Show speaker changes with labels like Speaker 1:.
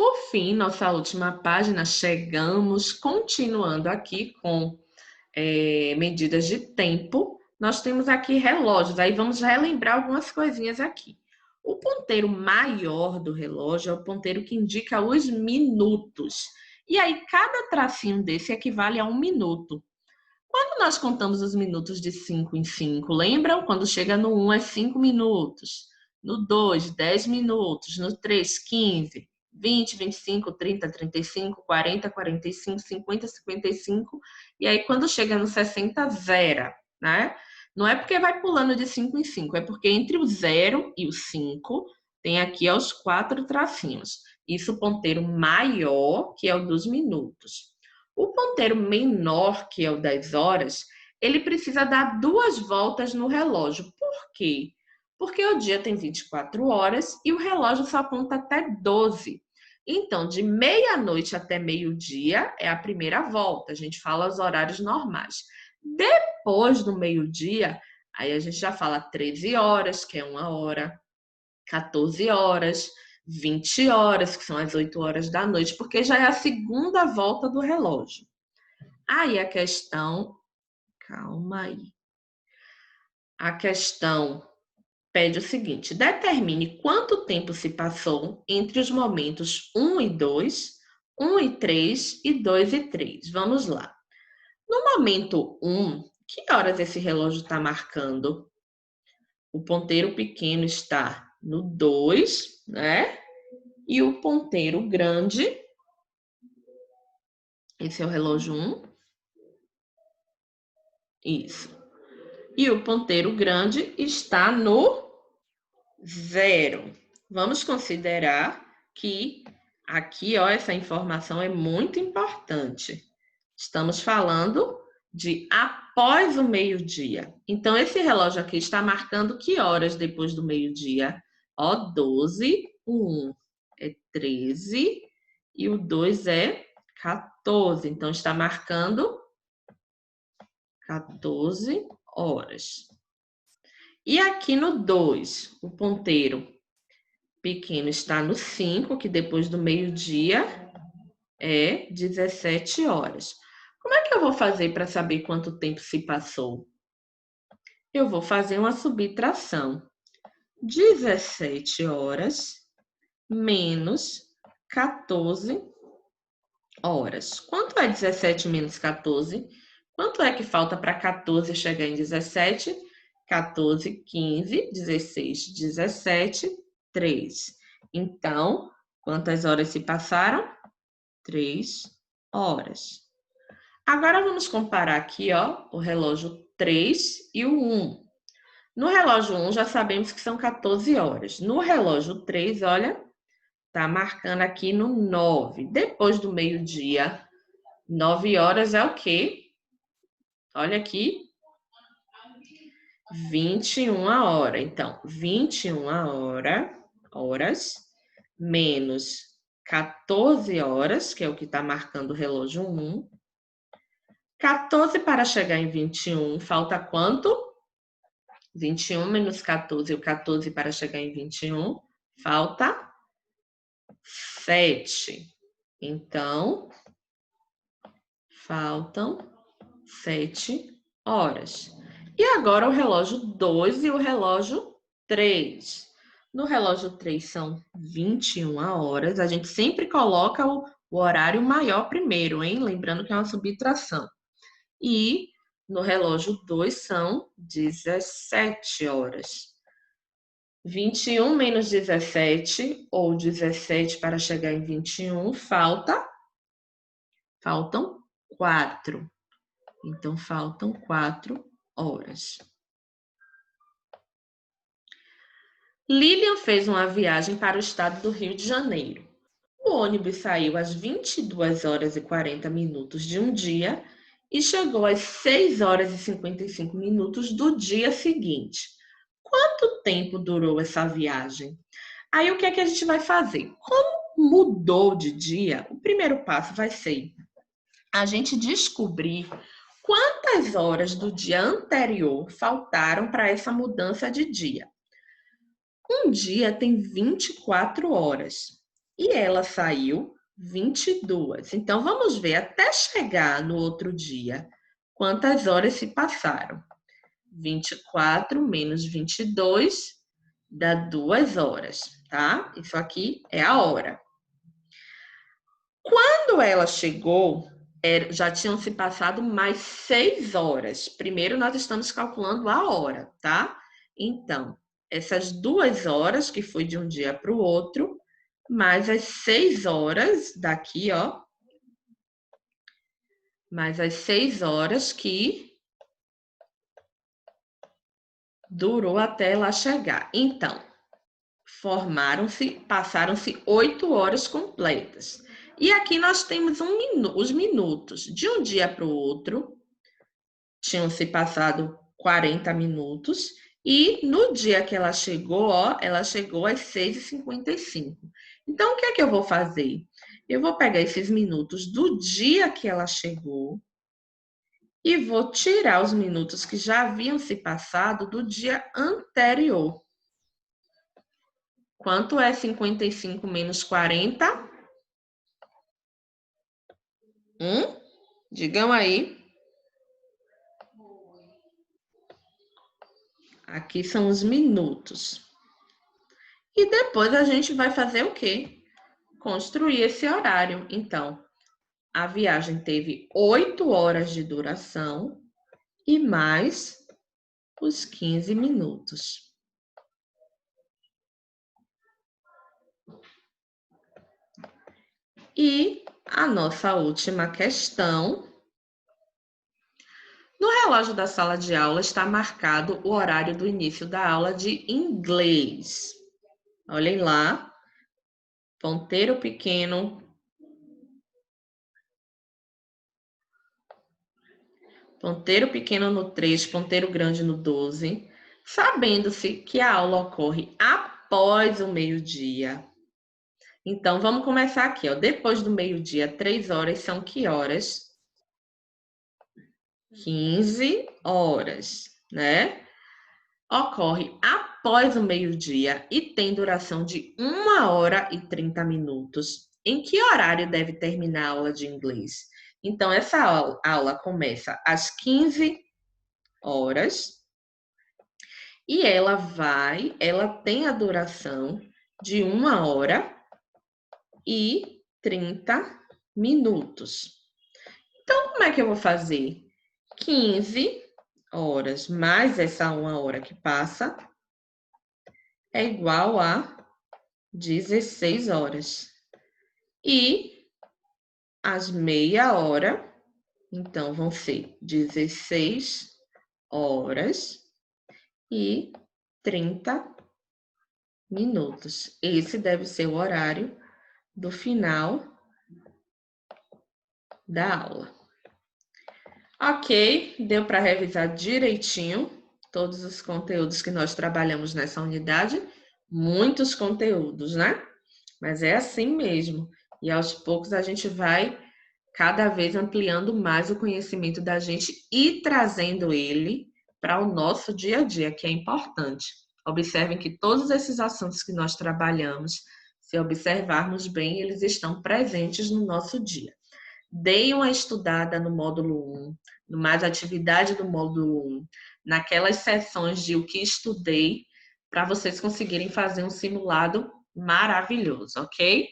Speaker 1: por fim, nossa última página, chegamos, continuando aqui com medidas de tempo. Nós temos aqui relógios, aí vamos relembrar algumas coisinhas aqui. O ponteiro maior do relógio é o ponteiro que indica os minutos. E aí, cada tracinho desse equivale a 1 minuto. Quando nós contamos os minutos de 5 em 5, lembram? Quando chega no 1 é 5 minutos, no 2, 10 minutos, no 3, 15, 20, 25, 30, 35, 40, 45, 50, 55, e aí quando chega no 60, zera, né? Não é porque vai pulando de 5 em 5, é porque entre o 0 e o 5 tem aqui os 4 tracinhos. Isso o ponteiro maior, que é o dos minutos. O ponteiro menor, que é o das horas, ele precisa dar 2 voltas no relógio. Por quê? Porque o dia tem 24 horas e o relógio só aponta até 12. Então, de meia-noite até meio-dia é a primeira volta. A gente fala os horários normais. Depois do meio-dia, aí a gente já fala 13 horas, que é 1 hora, 14 horas, 20 horas, que são as 8 horas da noite, porque já é a segunda volta do relógio. Aí a questão, calma aí. A questão pede o seguinte: determine quanto tempo se passou entre os momentos 1 e 2, 1 e 3 e 2 e 3. Vamos lá. No momento 1, que horas esse relógio está marcando? O ponteiro pequeno está no 2, né? E o ponteiro grande, esse é o relógio 1. Isso. E o ponteiro grande está no 0. Vamos considerar que aqui, ó, essa informação é muito importante. Estamos falando de após o meio-dia. Então, esse relógio aqui está marcando que horas depois do meio-dia? Ó, 12, o 1 é 13 e o 2 é 14. Então, está marcando 14 horas. E aqui no 2, o ponteiro pequeno está no 5, que depois do meio-dia é 17 horas. Como é que eu vou fazer para saber quanto tempo se passou? Eu vou fazer uma subtração. 17 horas menos 14 horas. Quanto é 17 menos 14? Quanto é que falta para 14 chegar em 17? 14, 15, 16, 17, 3. Então, quantas horas se passaram? 3 horas. Agora vamos comparar aqui, ó, o relógio 3 e o 1. No relógio 1 já sabemos que são 14 horas. No relógio 3, olha, tá marcando aqui no 9. Depois do meio-dia, 9 horas é o quê? Olha aqui, 21 horas. Então, 21 horas menos 14 horas, que é o que está marcando o relógio 1. 14 para chegar em 21, falta quanto? 21 menos 14, o 14 para chegar em 21, falta 7. Então, faltam 7 horas. E agora o relógio 2 e o relógio 3. No relógio 3 são 21 horas. A gente sempre coloca o horário maior primeiro, hein? Lembrando que é uma subtração. E no relógio 2 são 17 horas. 21 menos 17, ou 17 para chegar em 21, faltam 4. Então, faltam 4 horas. Lilian fez uma viagem para o estado do Rio de Janeiro. O ônibus saiu às 22 horas e 40 minutos de um dia e chegou às 6 horas e 55 minutos do dia seguinte. Quanto tempo durou essa viagem? Aí, o que é que a gente vai fazer? Como mudou de dia, o primeiro passo vai ser a gente descobrir quantas horas do dia anterior faltaram para essa mudança de dia. Um dia tem 24 horas. E ela saiu 22. Então, vamos ver até chegar no outro dia quantas horas se passaram. 24 menos 22 dá 2 horas, tá? Isso aqui é a hora. Quando ela chegou, já tinham se passado mais 6 horas. Primeiro, nós estamos calculando a hora, tá? Então, essas 2 horas, que foi de um dia para o outro, mais as 6 horas daqui, ó. Mais as 6 horas que durou até ela chegar. Então, passaram-se 8 horas completas. E aqui nós temos os minutos. De um dia para o outro, tinham se passado 40 minutos. E no dia que ela chegou, ó, ela chegou às 6h55. Então, o que é que eu vou fazer? Eu vou pegar esses minutos do dia que ela chegou e vou tirar os minutos que já haviam se passado do dia anterior. Quanto é 55 menos 40? Digam aí. Aqui são os minutos. E depois a gente vai fazer o quê? Construir esse horário. Então, a viagem teve 8 horas de duração e mais os 15 minutos. E a nossa última questão. No relógio da sala de aula está marcado o horário do início da aula de inglês. Olhem lá, ponteiro pequeno, no 3, ponteiro grande no 12, sabendo-se que a aula ocorre após o meio-dia. Então, vamos começar aqui, ó. Depois do meio-dia, 3 horas são que horas? 15 horas, né? Ocorre após o meio-dia e tem duração de 1 hora e 30 minutos. Em que horário deve terminar a aula de inglês? Então, essa aula começa às 15 horas e ela tem a duração de 1 hora e 30 minutos. Então, como é que eu vou fazer? 15 horas mais essa 1 hora que passa é igual a 16 horas. E as meia hora, então, vão ser 16 horas e 30 minutos. Esse deve ser o horário do final da aula. Ok, deu para revisar direitinho todos os conteúdos que nós trabalhamos nessa unidade. Muitos conteúdos, né? Mas é assim mesmo. E aos poucos a gente vai cada vez ampliando mais o conhecimento da gente e trazendo ele para o nosso dia a dia, que é importante. Observem que todos esses assuntos que nós trabalhamos, se observarmos bem, eles estão presentes no nosso dia. Deem uma estudada no módulo 1, no mais atividade do módulo 1, naquelas sessões de o que estudei, para vocês conseguirem fazer um simulado maravilhoso, ok?